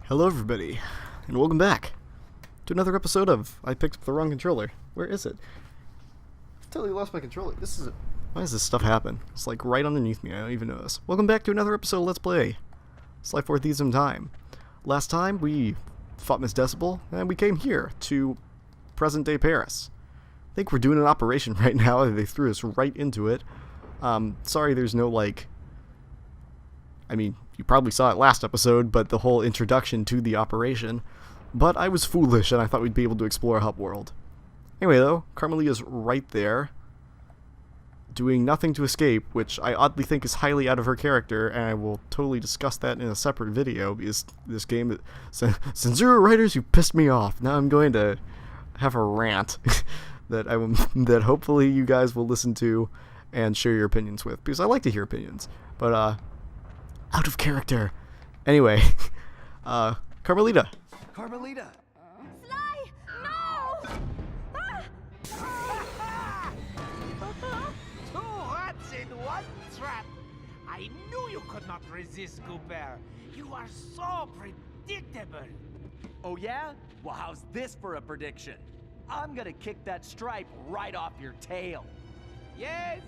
Hello everybody, and welcome back to another episode of I Picked Up the Wrong Controller. Where is it? I totally lost my controller. Why does this stuff happen? It's like right underneath me, I don't even notice. Welcome back to another episode of Let's Play Sly 4 Thieves in Time. Last time we fought Miss Decibel, and we came here to present day Paris. I think we're doing an operation right now, they threw us right into it. Sorry there's no you probably saw it last episode, but the whole introduction to the operation. But I was foolish, and I thought we'd be able to explore Hub World. Anyway, though, Carmelia's right there, doing nothing to escape, which I oddly think is highly out of her character, and I will totally discuss that in a separate video, because this game... Sanzuru writers, you pissed me off. Now I'm going to have a rant that hopefully you guys will listen to and share your opinions with, because I like to hear opinions. But, out of character. Anyway, Carmelita. Carmelita! Sly! No! Two rats in one trap! I knew you could not resist, Cooper. You are so predictable. Oh yeah? Well, how's this for a prediction? I'm gonna kick that stripe right off your tail. Yes,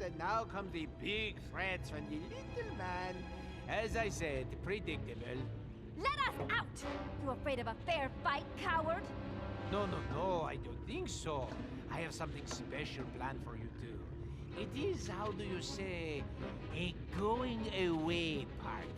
and now comes the big threats from the little man. As I said, predictable. Let us out! You afraid of a fair fight, coward? No, I don't think so. I have something special planned for you two. It is, how do you say, a going away party.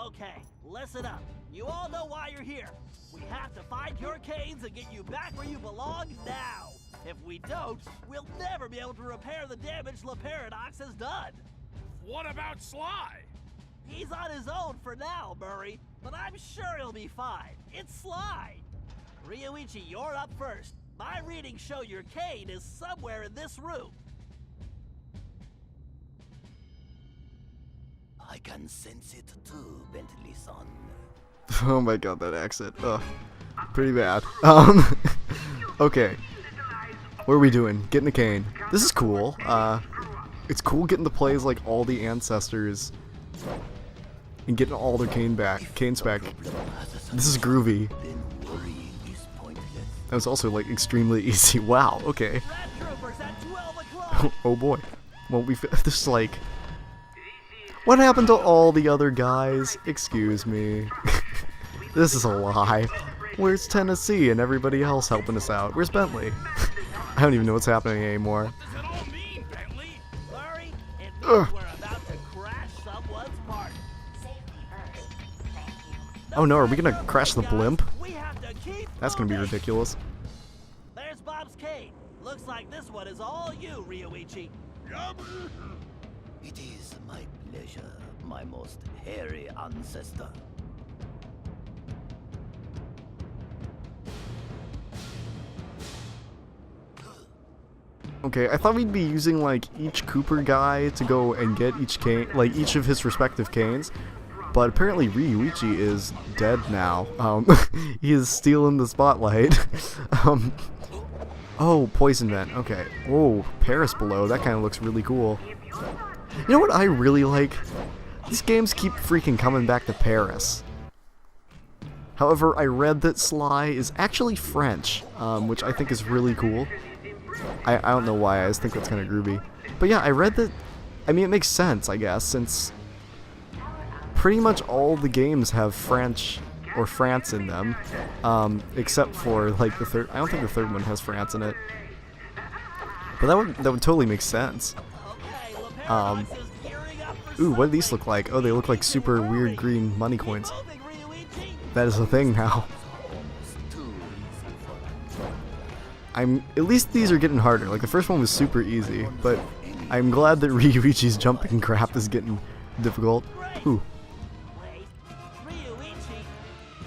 Okay, listen up. You all know why you're here. We have to find your canes and get you back where you belong now. If we don't, we'll never be able to repair the damage La Paradox has done. What about Sly? He's on his own for now, Murray, but I'm sure he'll be fine. It's Sly. Ryoichi, you're up first. My readings show your cane is somewhere in this room. I can sense it too, Bentley-son. Oh my god, that accent. Ugh. Pretty bad. Okay. What are we doing? Getting a cane. This is cool. It's cool getting to play as like all the ancestors and getting all their canes back. This is groovy. That was also like extremely easy. Wow. Okay. Oh boy. Well, this is like. What happened to all the other guys? Excuse me. This is a lie. Where's Tennessee and everybody else helping us out? Where's Bentley? I don't even know what's happening anymore. What does it all mean, Bentley? Murray, it means we're about to crash someone's party. Oh no, are we gonna crash the blimp? We have to keep That's gonna be moving. ridiculous. There's Bob's cane. Looks like this one is all you, Ryoichi. Yup. It is my pleasure, my most hairy ancestor. Okay, I thought we'd be using like each Cooper guy to go and get each cane, like each of his respective canes, but apparently Ryoichi is dead now. He is stealing the spotlight. Oh, poison vent. Okay. Oh, Paris below. That kind of looks really cool. You know what I really like? These games keep freaking coming back to Paris. However, I read that Sly is actually French, which I think is really cool. I don't know why, I just think that's kind of groovy. But yeah, I read that, I mean, it makes sense, I guess, since pretty much all the games have French or France in them, except for, like, the third, I don't think the third one has France in it. But that would totally make sense. Ooh, what do these look like? Oh, they look like super weird green money coins. That is a thing now. At least these are getting harder. Like, the first one was super easy, but I'm glad that Ryoichi's jumping crap is getting difficult. Ooh. Wait, Ryoichi,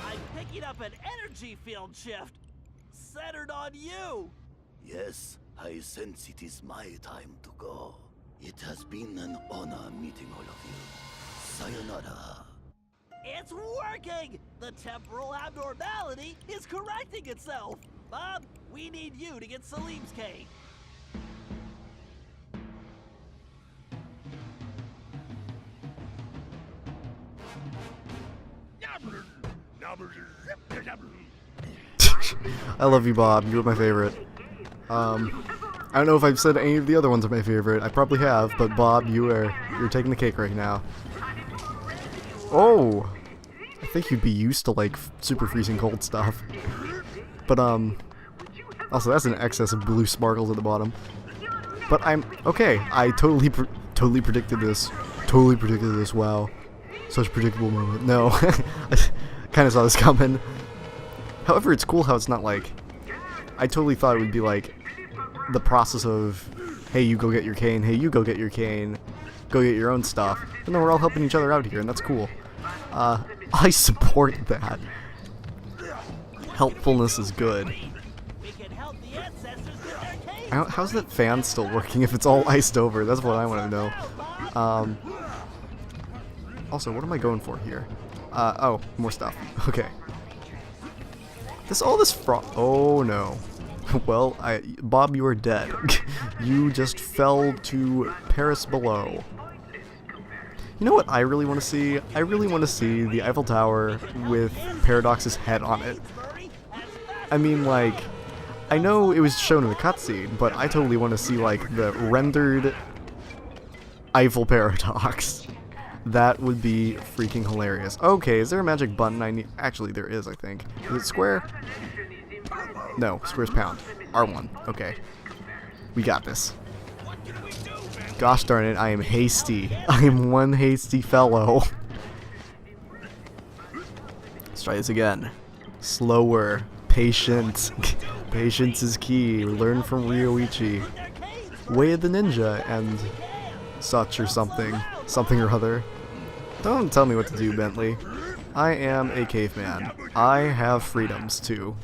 I'm picking up an energy field shift centered on you. Yes, I sense it is my time to go. It has been an honor meeting all of you. Sayonara. It's working! The temporal abnormality is correcting itself. Bob, we need you to get Salim's cane. I love you, Bob. You were my favorite. I don't know if I've said any of the other ones are my favorite. I probably have, but Bob, you're taking the cake right now. Oh, I think you'd be used to like super freezing cold stuff. But also that's an excess of blue sparkles at the bottom. But I'm okay. I totally predicted this. Totally predicted this. Wow, such a predictable moment. No, I kind of saw this coming. However, it's cool how it's not like. I totally thought it would be like the process of, hey, you go get your cane. Hey, you go get your cane. Go get your own stuff. And then we're all helping each other out here, and that's cool. I support that. Helpfulness is good. How's that fan still working if it's all iced over? That's what I want to know. Also, what am I going for here? Oh, more stuff. Okay. All this oh no. Well, Bob, you are dead. You just fell to Paris below. You know what I really want to see? I really want to see the Eiffel Tower with Paradox's head on it. I mean, like, I know it was shown in the cutscene, but I totally want to see, like, the rendered Eiffel Paradox. That would be freaking hilarious. Okay, is there a magic button I need? Actually, there is, I think. Is it square? No, square's pound. R1. Okay. We got this. Gosh darn it, I am hasty. I am one hasty fellow. Let's try this again. Slower. Patience. Patience is key. Learn from Ryoichi. Way of the Ninja and such or something. Something or other. Don't tell me what to do, Bentley. I am a caveman. I have freedoms too.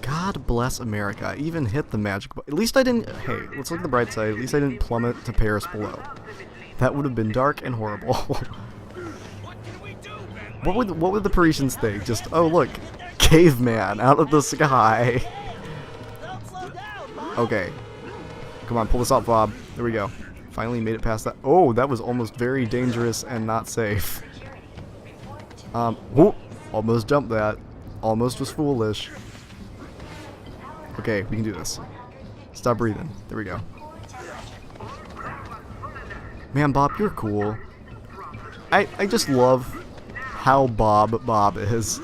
God bless America. I even hit the magic button. At least I didn't. Hey, let's look at the bright side. At least I didn't plummet to Paris below. That would have been dark and horrible. What would the Parisians think? Just, oh look, caveman out of the sky. Okay. Come on, pull this up, Bob. There we go. Finally made it past that. Oh, that was almost very dangerous and not safe. Whoop, almost jumped that. Almost was foolish. Okay, we can do this. Stop breathing. There we go. Man, Bob, you're cool. I just love how Bob is.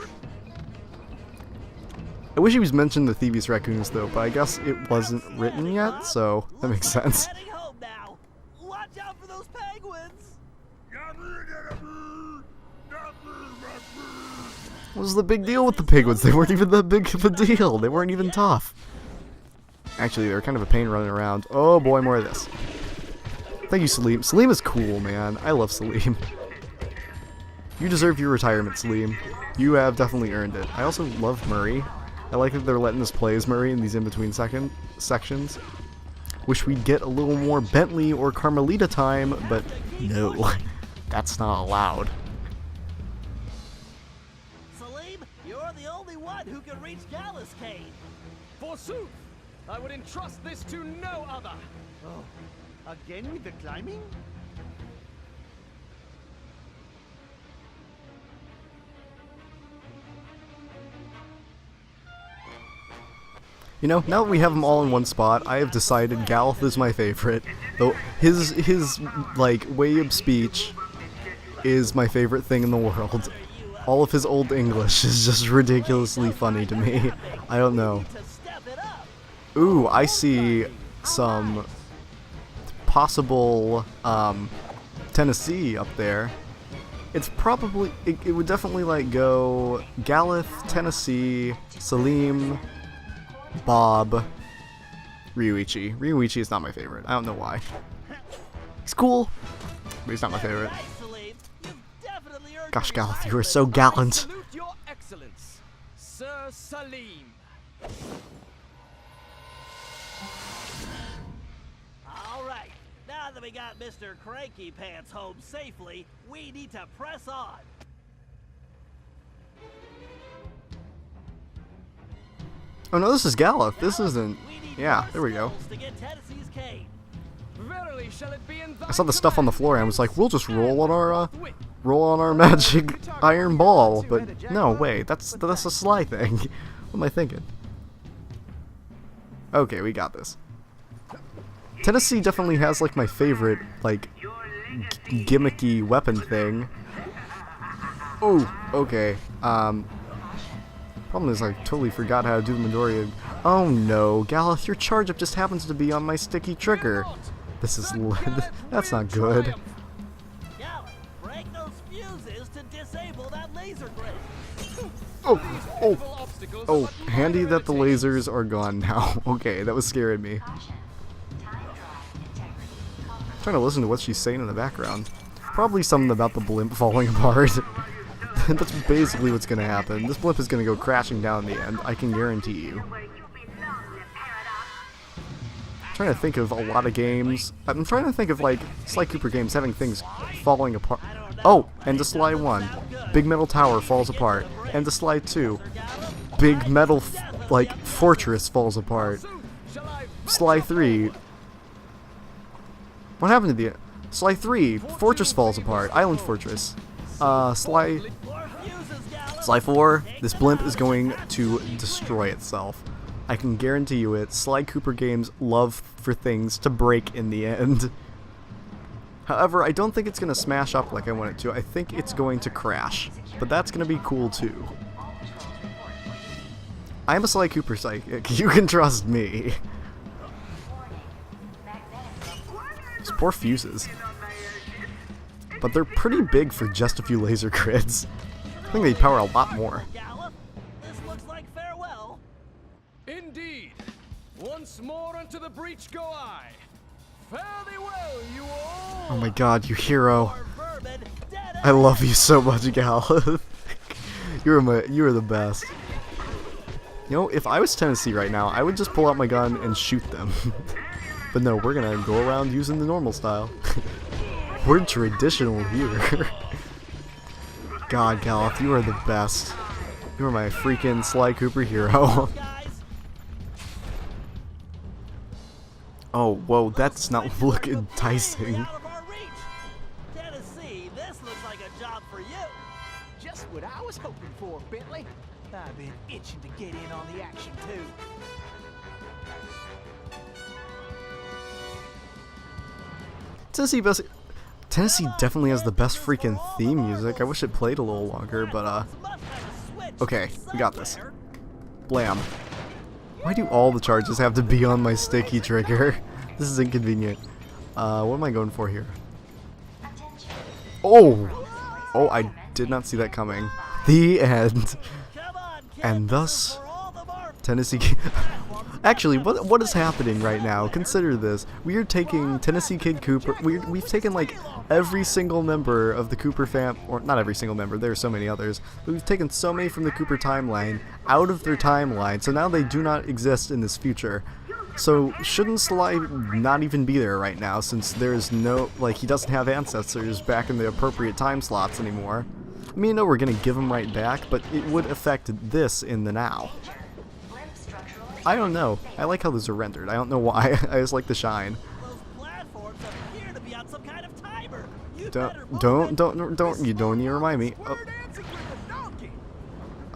I wish he was mentioned the Thieves raccoons though, but I guess it wasn't written yet, so that makes sense. Heading home now. Watch out for those penguins. What was the big deal with the penguins? They weren't even that big of a deal. They weren't even tough. Actually, they were kind of a pain running around. Oh boy, more of this. Thank you, Salim. Salim is cool, man. I love Salim. You deserve your retirement, Salim. You have definitely earned it. I also love Murray. I like that they're letting us play as Murray in these in-between sections. Wish we'd get a little more Bentley or Carmelita time, but no. That's not allowed. Salim, you're the only one who can reach Gallus Cave. Forsooth, I would entrust this to no other. Oh, again with the climbing? You know, now that we have them all in one spot, I have decided Galith is my favorite. Though his like way of speech is my favorite thing in the world. All of his old English is just ridiculously funny to me. I don't know. Ooh, I see some possible Tennessee up there. It's probably it would definitely like go Galith, Tennessee, Salim, Bob, Ryuichi. Ryuichi is not my favorite. I don't know why. He's cool, but he's not my favorite. Gosh, Galith, you are so gallant. Salute your excellence, Sir Salim. All right, now that we got Mr. Cranky Pants home safely, we need to press on. Oh no, this is Galith. This isn't. Yeah, there we go. To get Tennessee's cave. I saw the stuff on the floor and I was like, we'll just roll on our magic iron ball. But no, wait, that's a Sly thing. What am I thinking? Okay, we got this. Tennessee definitely has like my favorite like gimmicky weapon thing. Oh, okay. Problem is I totally forgot how to do the Midoriya. Oh no, Galeth, your charge up just happens to be on my sticky trigger. This is that's not good. Gallant, break those fuses to disable that laser grid. Oh, handy that the lasers are gone now. Okay, that was scaring me. Trying to listen to what she's saying in the background. Probably something about the blimp falling apart. That's basically what's gonna happen. This blimp is gonna go crashing down in the end, I can guarantee you. I'm trying to think of a lot of games. I'm trying to think of like Sly Cooper games having things falling apart. Oh, and the Sly 1. Big metal tower falls apart. And the Sly 2. Big metal like fortress falls apart. Sly 3. What happened to the Sly 3? Fortress falls apart. Island Fortress. Sly 4, this blimp is going to destroy itself. I can guarantee you it. Sly Cooper games love for things to break in the end. However, I don't think it's going to smash up like I want it to. I think it's going to crash. But that's going to be cool too. I'm a Sly Cooper psychic. You can trust me. These poor fuses. But they're pretty big for just a few laser grids. I think they power a lot more. This looks like farewell. Indeed. Once more unto the breach go I. Fare thee well, you all. Oh my god, you hero. I love you so much, Galeth. You are the best. You know, if I was Tennessee right now, I would just pull out my gun and shoot them. But no, we're gonna go around using the normal style. We're traditional here. God, Galeth, you are the best. You are my freaking Sly Cooper hero. Oh, whoa, that's not look enticing. Tennessee, this looks like a job for you. Just what I was hoping for, Bentley. I've been itching to get in on the action, too. Tennessee definitely has the best freaking theme music. I wish it played a little longer, but okay, we got this. Blam. Why do all the charges have to be on my sticky trigger? This is inconvenient. What am I going for here? Oh! Oh, I did not see that coming. The end. And thus, Tennessee... Actually, what is happening right now? Consider this. We are taking Tennessee Kid Cooper... We've taken, like, every single member of the Cooper fam... Or, not every single member, there are so many others. But we've taken so many from the Cooper timeline out of their timeline, so now they do not exist in this future. So, shouldn't Sly not even be there right now, since there's no... Like, he doesn't have ancestors back in the appropriate time slots anymore? I mean, no, we're gonna give him right back, but it would affect this in the now. I don't know. I like how those are rendered. I don't know why. I just like the shine. Those platforms appear to be on some kind of timer. Don't you don't need to remind me.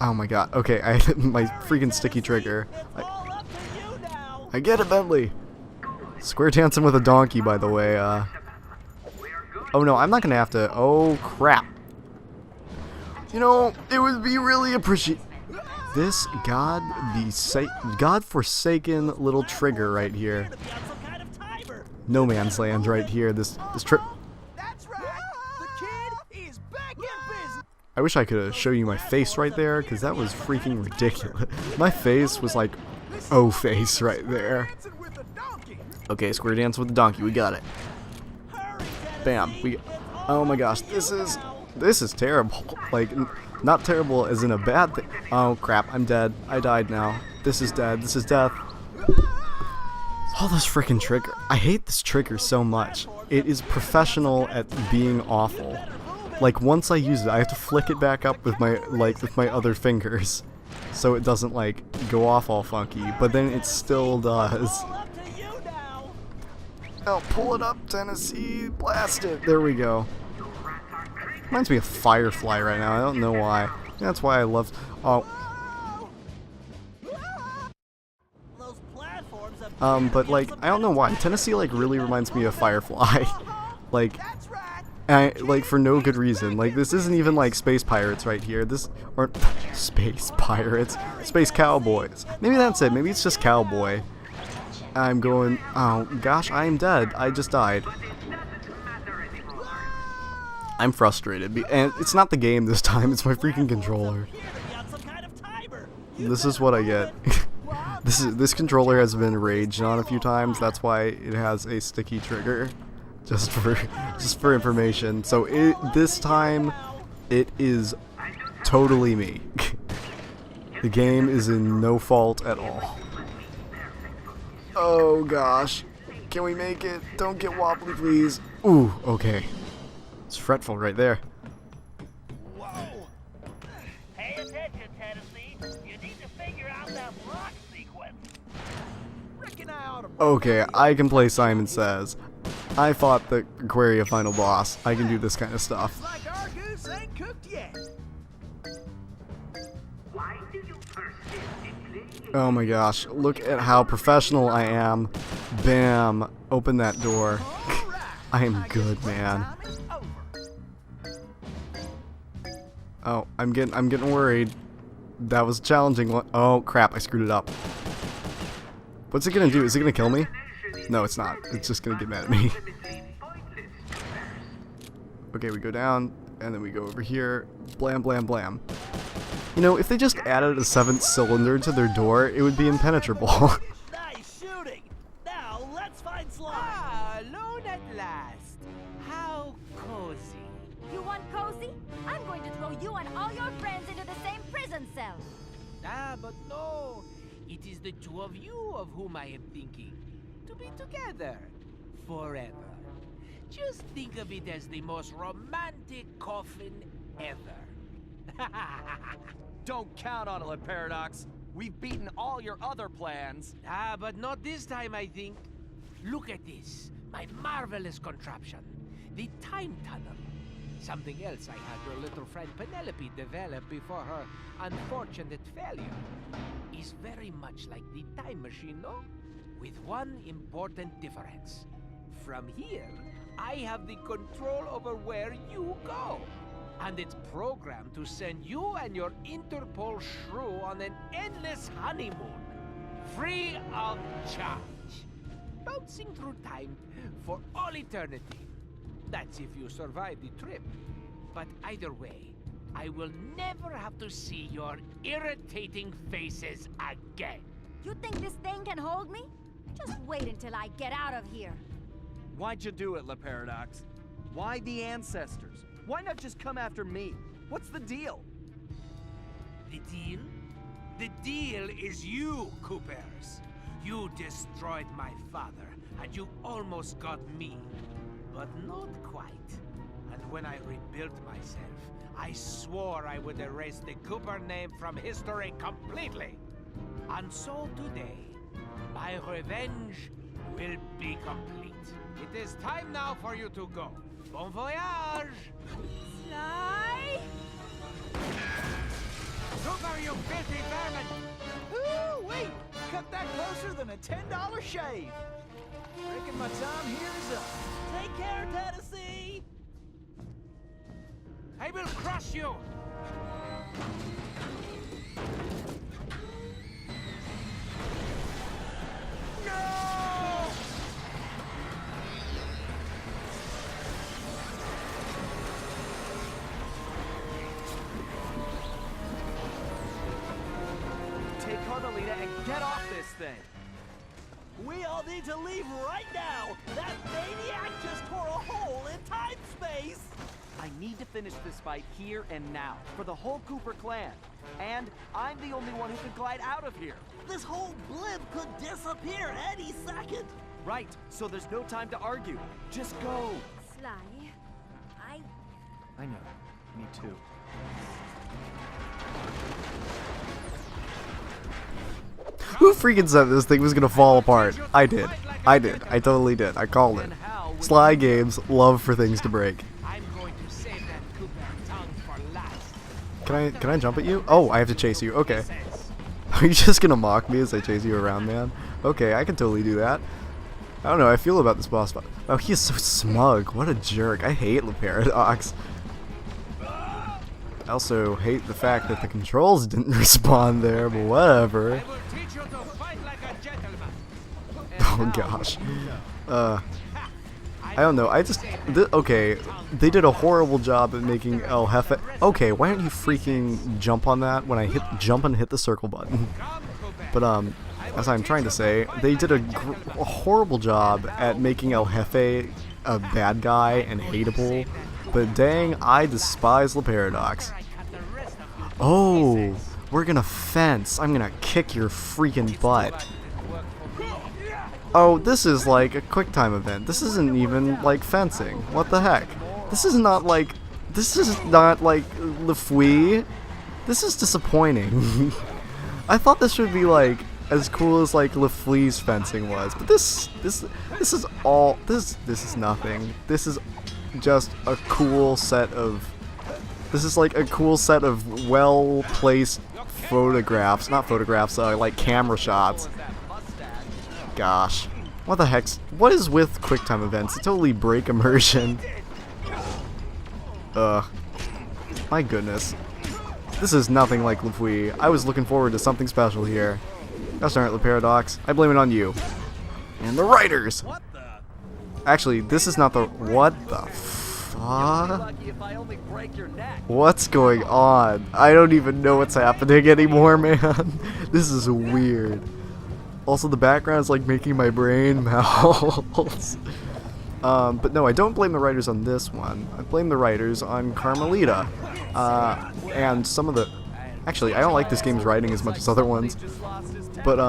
Oh my god. Okay, I hit my freaking sticky trigger. I get it, Bentley. Square dancing with a donkey, by the way. Oh no, I'm not gonna have to. Oh crap. You know, it would be really appreciated. This God-forsaken little trigger right here. No man's land right here. This trip. That's right. The kid is back in business. I wish I could show you my face right there, because that was freaking ridiculous. My face was like, oh face right there. Okay, square dance with the donkey. We got it. Bam. Oh my gosh, this is terrible. Like, not terrible as in a bad thing. Oh crap, I'm dead. I died now. This is dead. This is death. All this freaking trigger. I hate this trigger so much. It is professional at being awful. Like, once I use it, I have to flick it back up with my other fingers, so it doesn't like go off all funky. But then it still does. Oh, pull it up, Tennessee. Blast it. There we go. Reminds me of Firefly right now. I don't know why. That's why I love... Oh. Those platforms have But like, I don't know why. Tennessee like really reminds me of Firefly. Like, like for no good reason. Like, this isn't even like Space Pirates right here. This, or Space Pirates, Space Cowboys. Maybe that's it. Maybe it's just Cowboy. I'm going, oh gosh, I am dead. I just died. I'm frustrated, and it's not the game this time, it's my freaking controller. This is what I get. This controller has been raged on a few times, that's why it has a sticky trigger. Just for information. So this time it is totally me. The game is in no fault at all. Oh gosh. Can we make it? Don't get wobbly, please. Ooh, okay. It's fretful right there. Whoa! Pay attention, Tennessee. You need to figure out that block sequence. Reckon I ought to Okay, I can play Simon Says. I fought the Aquaria final boss. I can do this kind of stuff. like our goose ain't cooked yet. Oh my gosh, look at how professional I am. Bam, open that door. I am good, man. Oh, I'm getting worried. That was a challenging one. Oh crap, I screwed it up. What's it gonna do? Is it gonna kill me? No, it's not. It's just gonna get mad at me. Okay, we go down, and then we go over here. Blam, blam, blam. You know, if they just added a 7th cylinder to their door, it would be impenetrable. Nice shooting. Now let's find Slime. Ah, alone at last. How cozy. You want cozy? I'm going to throw you and all your friends into the same prison cell. Ah, but no. It is the two of you of whom I am thinking. To be together. Forever. Just think of it as the most romantic coffin ever. Don't count on it, Paradox. We've beaten all your other plans. Ah, but not this time, I think. Look at this. My marvelous contraption. The time tunnel. Something else I had your little friend Penelope develop before her unfortunate failure. Is very much like the time machine, no? With one important difference. From here, I have the control over where you go. And it's programmed to send you and your Interpol shrew on an endless honeymoon. Free of charge. Bouncing through time for all eternity. That's if you survive the trip. But either way, I will never have to see your irritating faces again. You think this thing can hold me? Just wait until I get out of here. Why'd you do it, Paradox? Why the ancestors? Why not just come after me? What's the deal? The deal? The deal is you, Coopers. You destroyed my father, and you almost got me. But not quite. And when I rebuilt myself, I swore I would erase the Cooper name from history completely. And so today, my revenge will be complete. It is time now for you to go. Bon voyage! Sly! Cooper, you filthy vermin! Ooh, wait! Cut that closer than a $10 shave. Reckon my time here is up. Take care, Tennessee. I will crush you! Take Carmelita and get off this thing. We all need to leave right now. That maniac just tore a hole in time-space. I need to finish this fight here and now for the whole Cooper clan. And I'm the only one who can glide out of here. This whole blimp could disappear any second. Right, so there's no time to argue. Just go. Sly, I know. Me too. Who freaking said this thing was gonna fall apart? I did. I did. I totally did. I called it. Sly Games love for things to break. I'm going to save that Cooper tongue for last. Can I jump at you? Oh, I have to chase you. Okay. Are you just gonna mock me as I chase you around, man? Okay, I can totally do that. I don't know how I feel about this boss fight. Oh, he is so smug. What a jerk. I hate the Paradox. I also hate the fact that the controls didn't respond there, but whatever. I will teach you to fight like a gentleman. Oh gosh. I don't know. Okay, they did a horrible job at making El Jefe. Okay, why don't you freaking jump on that when I jump and hit the circle button? But as I'm trying to say, they did a horrible job at making El Jefe a bad guy and hateable. But dang, I despise the Paradox. Oh, we're gonna fence. I'm gonna kick your freaking butt. Oh, this is like a Quicktime event. This isn't even like fencing. What the heck? This is not like Le Fouille. This is disappointing. I thought this would be like as cool as like Le Fouille's fencing was, but this is nothing. This is just a cool set of well-placed photographs, not photographs, like camera shots. Gosh, what the heck? What is with Quicktime events? They totally break immersion. My goodness. This is nothing like Le Fouille. I was looking forward to something special here. Gosh darn it, Le Paradox. I blame it on you. And the writers! Actually, this is not the... What the fuck? What's going on? I don't even know what's happening anymore, man. This is weird. Also, the background is like making my brain melt. But no, I don't blame the writers on this one. I blame the writers on Carmelita. And some of the... Actually, I don't like this game's writing as much as other ones. But,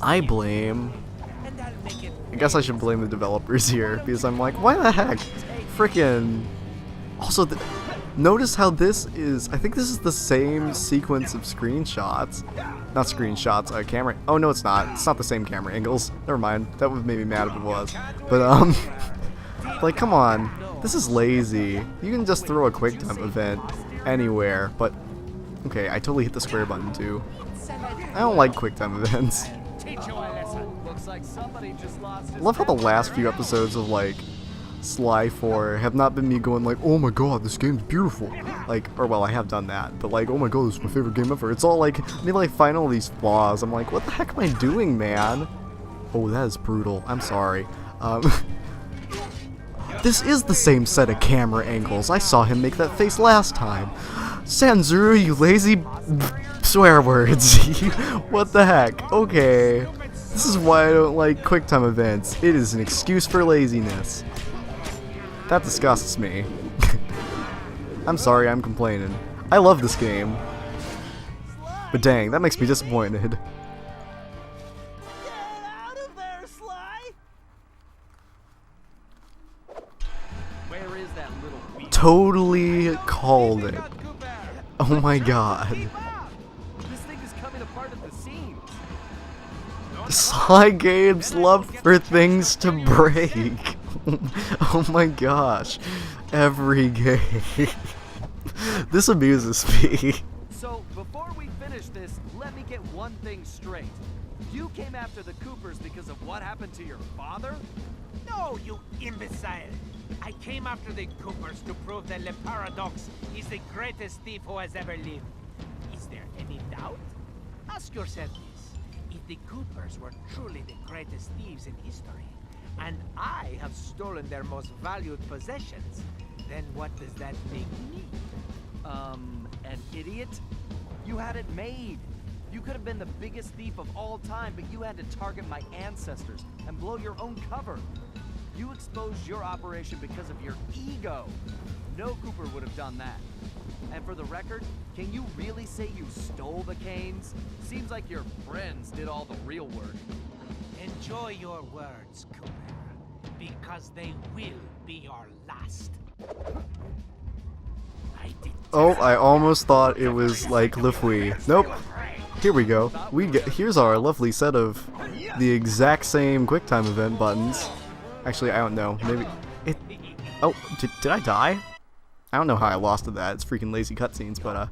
I blame... I guess I should blame the developers here, because I'm like, why the heck? Frickin'... Also, notice how this is... I think this is the same sequence of screenshots. Not screenshots, camera... Oh, no, it's not. It's not the same camera angles. Never mind. That would make me mad if it was. But, like, come on. This is lazy. You can just throw a Quicktime event anywhere, but... Okay, I totally hit the square button, too. I don't like Quicktime events. I love how the last few episodes of, like, Sly 4 have not been me going like, oh my god, this game's beautiful. Like, or well, I have done that, but like, oh my god, this is my favorite game ever. It's all like, me like find all these flaws. I'm like, what the heck am I doing, man? Oh, that is brutal. I'm sorry. This is the same set of camera angles. I saw him make that face last time. Sanzuru, you lazy swear words. What the heck? Okay. This is why I don't like Quicktime events. It is an excuse for laziness. That disgusts me. I'm sorry, I'm complaining. I love this game. But dang, that makes me disappointed. Get out of there, Sly! Where is that little weak? Totally called it. Oh my god. This thing is coming apart at the seams. Sly Games love for things to break. Oh my gosh. Every game. This amuses me. So, before we finish this, let me get one thing straight. You came after the Coopers because of what happened to your father? No, you imbecile! I came after the Coopers to prove that Le Paradox is the greatest thief who has ever lived. Is there any doubt? Ask yourself this. If the Coopers were truly the greatest thieves in history, and I have stolen their most valued possessions, then what does that make me? An idiot? You had it made. You could have been the biggest thief of all time, but you had to target my ancestors and blow your own cover. You exposed your operation because of your ego. No Cooper would have done that. And for the record, can you really say you stole the canes? Seems like your friends did all the real work. Enjoy your words, Cooper, because they will be your last. Oh, I almost thought it was like Le Fouille. Nope. Here we go. Here's our lovely set of the exact same QuickTime event buttons. Actually, I don't know. Maybe it. Oh, did I die? I don't know how I lost to that. It's freaking lazy cutscenes, but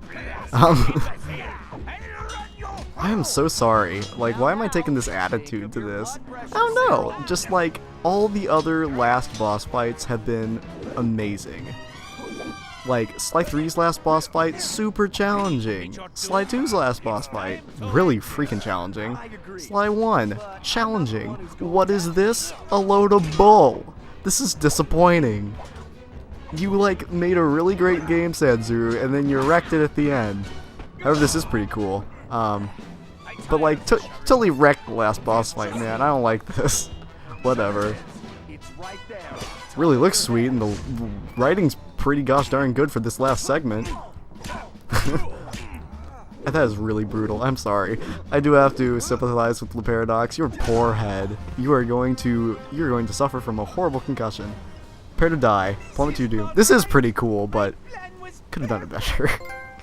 I am so sorry. Like, why am I taking this attitude to this? I don't know. Just like all the other last boss fights have been amazing. Like, Sly 3's last boss fight, super challenging. Sly 2's last boss fight, really freaking challenging. Sly 1, challenging. What is this? A load of bull. This is disappointing. You, like, made a really great game, Sanzuru, and then you wrecked it at the end. However, this is pretty cool. But, like, totally wrecked the last boss fight, man. I don't like this. Whatever. It really looks sweet, and the writing's pretty gosh darn good for this last segment. That is really brutal. I'm sorry. I do have to sympathize with the Paradox. Your poor head. You're going to suffer from a horrible concussion. Prepare to die. Plummet to your doom. This is pretty cool, but could have done it better.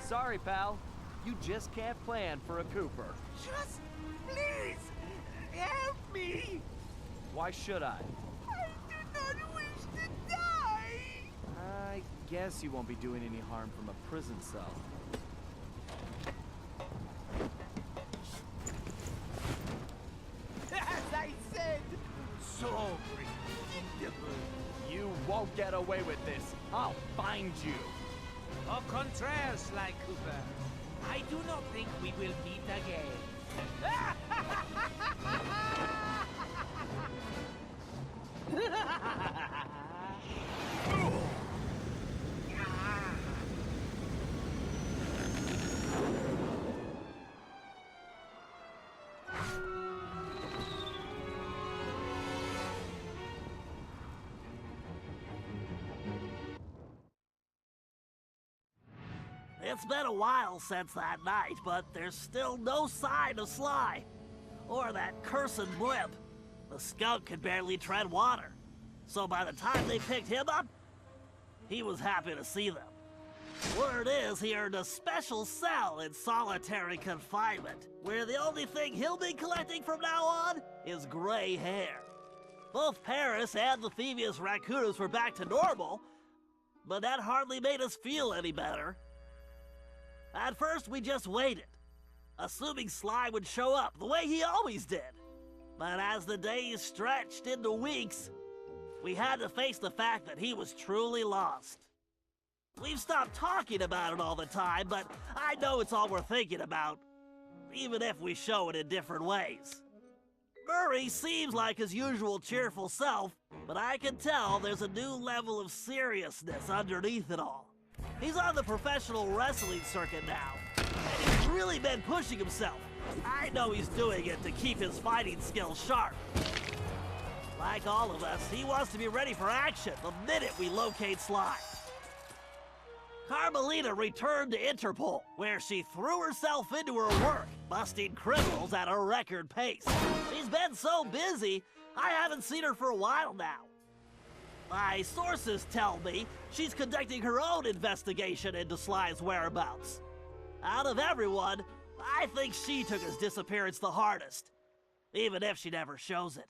Sorry, pal. You just can't plan for a Cooper. Just please help me. Why should I? I do not wish to die. I guess you won't be doing any harm from a prison cell. As I said, so predictable. You won't get away with this. I'll find you. Au contraire, Sly Cooper. I do not think we will meet again. It's been a while since that night, but there's still no sign of Sly. Or that cursed blimp. The skunk could barely tread water. So by the time they picked him up, he was happy to see them. Word is he earned a special cell in solitary confinement, where the only thing he'll be collecting from now on is gray hair. Both Paris and the Thieves raccoons were back to normal, but that hardly made us feel any better. At first, we just waited, assuming Sly would show up the way he always did. But as the days stretched into weeks, we had to face the fact that he was truly lost. We've stopped talking about it all the time, but I know it's all we're thinking about, even if we show it in different ways. Murray seems like his usual cheerful self, but I can tell there's a new level of seriousness underneath it all. He's on the professional wrestling circuit now, and he's really been pushing himself. I know he's doing it to keep his fighting skills sharp. Like all of us, he wants to be ready for action the minute we locate Sly. Carmelita returned to Interpol, where she threw herself into her work, busting criminals at a record pace. She's been so busy, I haven't seen her for a while now. My sources tell me she's conducting her own investigation into Sly's whereabouts. Out of everyone, I think she took his disappearance the hardest, even if she never shows it.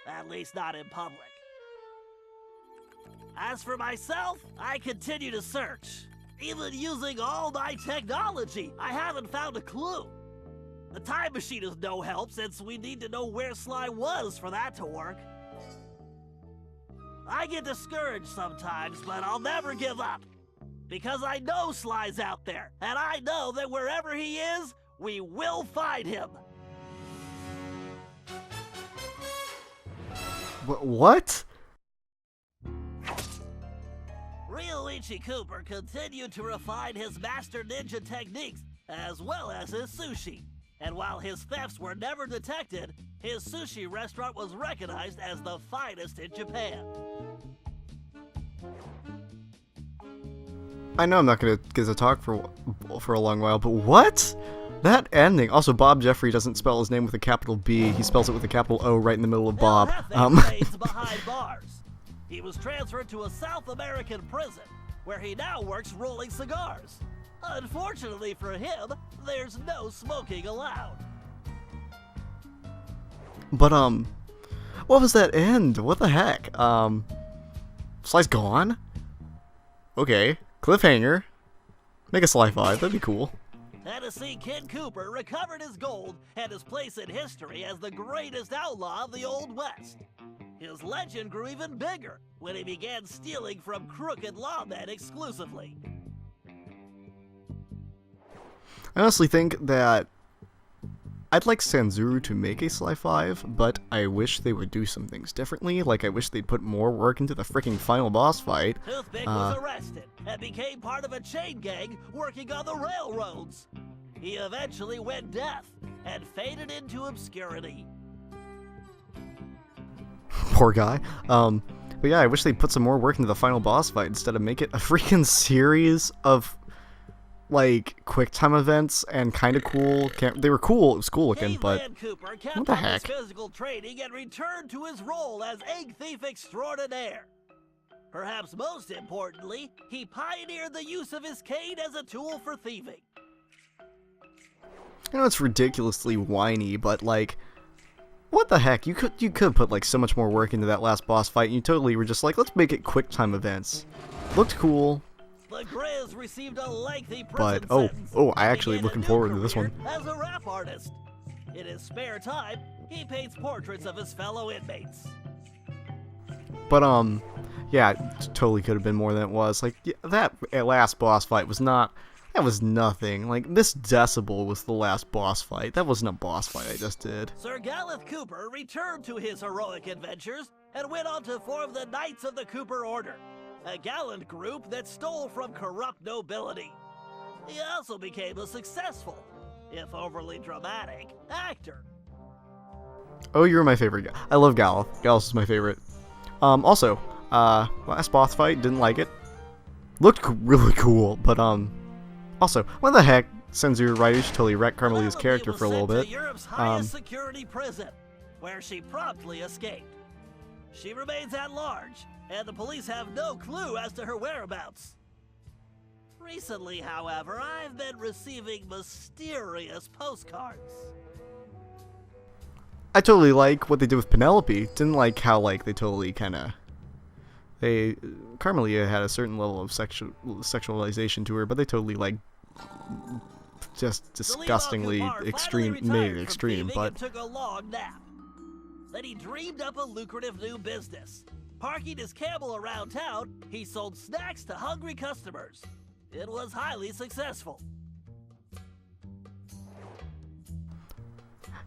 At least not in public. As for myself, I continue to search. Even using all my technology, I haven't found a clue. The time machine is no help since we need to know where Sly was for that to work. I get discouraged sometimes, but I'll never give up. Because I know Sly's out there, and I know that wherever he is, we will find him. What? Ryoichi Cooper continued to refine his master ninja techniques, as well as his sushi. And while his thefts were never detected, his sushi restaurant was recognized as the finest in Japan. I know I'm not gonna get to talk for a long while, but what? That ending. Also, Bob Jeffrey doesn't spell his name with a capital B. He spells it with a capital O right in the middel of Bob. Remains behind bars. He was transferred to a South American prison, where he now works rolling cigars. Unfortunately for him, there's no smoking allowed. But, what was that end? What the heck? Sly's gone? Okay. Cliffhanger. Make a Sly 5, that'd be cool. Tennessee Kid Cooper recovered his gold and his place in history as the greatest outlaw of the Old West. His legend grew even bigger when he began stealing from crooked lawmen exclusively. I honestly think that I'd like Sanzuru to make a Sly 5, but I wish they would do some things differently. Like, I wish they'd put more work into the freaking final boss fight. Toothpick was arrested and became part of a chain gang working on the railroads. He eventually went deaf and faded into obscurity. Poor guy. But yeah, I wish they'd put some more work into the final boss fight instead of make it a freaking series of, like, Quicktime events and kind of cool. They were cool. It was cool looking, but Van Cooper kept what the up heck? his physical training and returned to his role as egg thief extraordinaire. Perhaps most importantly, he pioneered the use of his cane as a tool for thieving. I know it's ridiculously whiny, but like, what the heck? You could put like so much more work into that last boss fight, and you totally were just like, let's make it QuickTime events. Looked cool. The Grizz received a lengthy But prison sentence I and actually began looking a new forward to this career one. as a rap artist. In his spare time, he paints portraits of his fellow inmates. But yeah, it totally could have been more than it was. Like, yeah, that last boss fight was not. That was nothing. Like, this Decibel was the last boss fight. That wasn't a boss fight I just did. Sir Gallup Cooper returned to his heroic adventures and went on to form the Knights of the Cooper Order, a gallant group that stole from corrupt nobility. He also became a successful, if overly dramatic, actor. Oh, you're my favorite guy. I love Gallup. Gallup is my favorite. Also, last boss fight, didn't like it. Looked really cool, but also, what the heck? Sanzuru writers totally wrecked Carmelia's Penelope character was for a little sent bit. to Europe's highest security prison, where she promptly escaped. She remains at large, and the police have no clue as to her whereabouts. Recently, however, I've been receiving mysterious postcards. I totally like what they did with Penelope. Didn't like how, like, they totally kinda... Carmelia had a certain level of sexualization to her, but they totally, like, just disgustingly made it extreme, but... Took a long nap. Then he dreamed up a lucrative new business. Parking his camel around town, he sold snacks to hungry customers. It was highly successful.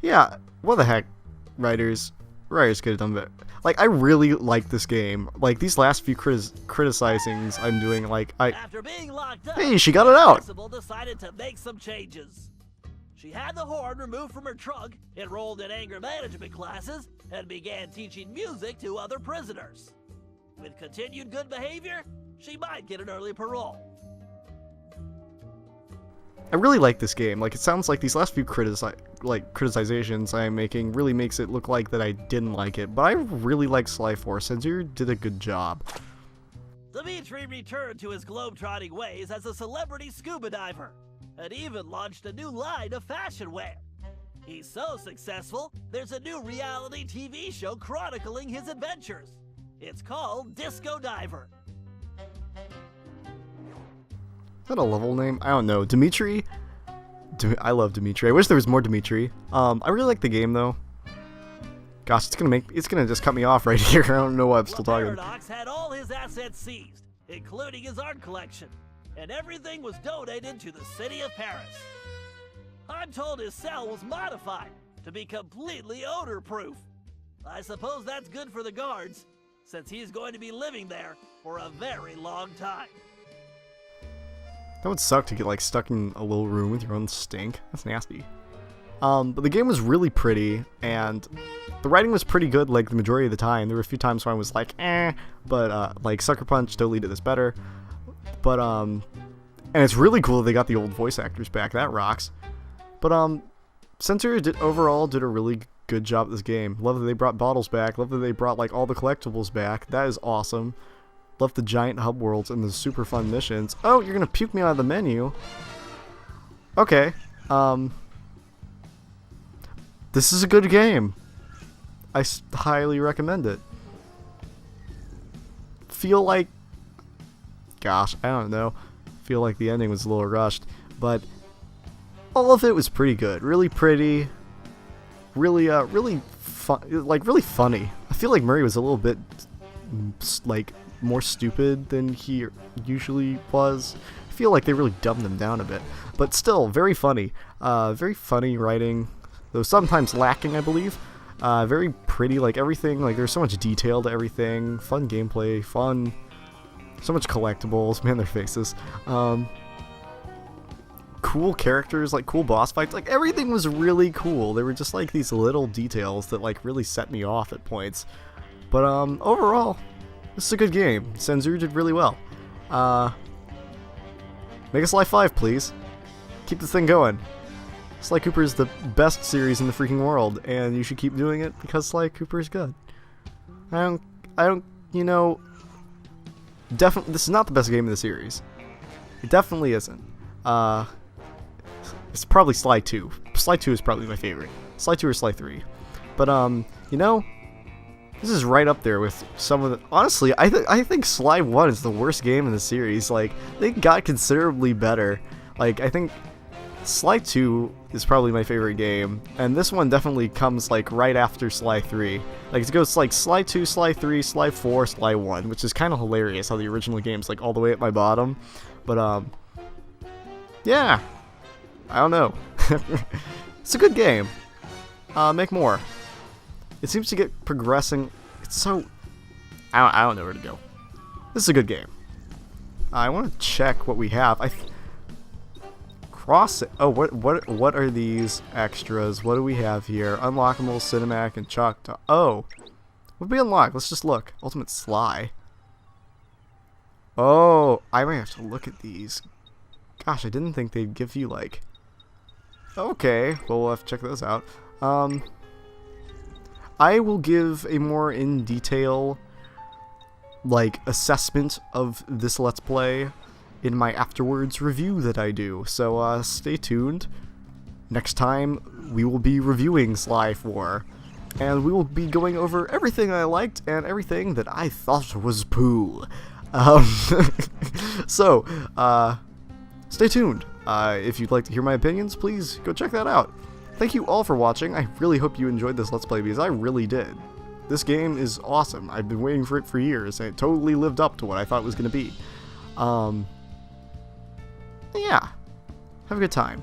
Yeah, what the heck, writers could have done better. Like, I really like this game. Like, these last few criticizings I'm doing, like, After being locked up, hey, she got it out! Decibel decided to make some changes. She had the horn removed from her trunk, enrolled in anger management classes, and began teaching music to other prisoners. With continued good behavior, she might get an early parole. I really like this game. Like, it sounds like these last few criticizations I'm making really makes it look like that I didn't like it, but I really like Sly 4. Sanzuru did a good job. Dimitri returned to his globetrotting ways as a celebrity scuba diver, and even launched a new line of fashion wear. He's so successful, there's a new reality TV show chronicling his adventures. It's called Disco Diver. Is that a level name? I don't know. Dimitri? I love Dimitri. I wish there was more Dimitri. I really like the game, though. Gosh, it's gonna just cut me off right here. I don't know why I'm still talking. Paradox had all his assets seized, including his art collection, and everything was donated to the city of Paris. I'm told his cell was modified to be completely odor-proof. I suppose that's good for the guards, since he's going to be living there for a very long time. That would suck to get like stuck in a little room with your own stink. That's nasty. But the game was really pretty, and the writing was pretty good like the majority of the time. There were a few times where I was like, but like Sucker Punch totally did this better. But and it's really cool that they got the old voice actors back. That rocks. But Sanzaru overall did a really good job at this game. Love that they brought bottles back. Love that they brought like all the collectibles back. That is awesome. love the giant hub worlds and the super fun missions. Oh, you're gonna puke me out of the menu. Okay. This is a good game. I highly recommend it. Feel like, gosh, I don't know. Feel like the ending was a little rushed, but all of it was pretty good. Really pretty. Really, really fun. Like really funny. I feel like Murray was a little bit like more stupid than he usually was. I feel like they really dumbed him down a bit, but still very funny. Very funny writing, though sometimes lacking, I believe. Very pretty, like everything, like there's so much detail to everything. Fun gameplay, fun. So much collectibles, man, their faces. Cool characters, like cool boss fights, like everything was really cool. There were just like these little details that like really set me off at points. But overall, this is a good game. Sanzuru did really well. Make us Life 5, please. Keep this thing going. Sly Cooper is the best series in the freaking world, and you should keep doing it because Sly Cooper is good. I don't, you know, definitely, this is not the best game in the series. It definitely isn't. It's probably Sly 2. Sly 2 is probably my favorite. Sly 2 or Sly 3. But, you know, this is right up there with some of the... Honestly, I think Sly 1 is the worst game in the series. Like, they got considerably better. Like, I think Sly 2 is probably my favorite game, and this one definitely comes like right after Sly 3. Like it goes like Sly 2, Sly 3, Sly 4, Sly 1, which is kind of hilarious how the original game's like all the way at my bottom. But yeah, I don't know. It's a good game. Make more. It seems to get progressing. It's so I don't know where to go. This is a good game. I want to check what we have. Cross it. Oh, what are these extras? What do we have here? Unlockable, cinematic, and chalk. Oh, what did we unlock? Let's just look. Ultimate Sly. Oh, I might have to look at these. Gosh, I didn't think they'd give you like. Okay, well we'll have to check those out. I will give a more in detail like assessment of this Let's Play in my afterwards review that I do, so stay tuned. Next time we will be reviewing Sly 4, and we will be going over everything I liked and everything that I thought was poo. So, stay tuned. If you'd like to hear my opinions, please go check that out. Thank you all for watching. I really hope you enjoyed this Let's Play because I really did. This game is awesome. I've been waiting for it for years, and it totally lived up to what I thought it was going to be. Yeah, have a good time.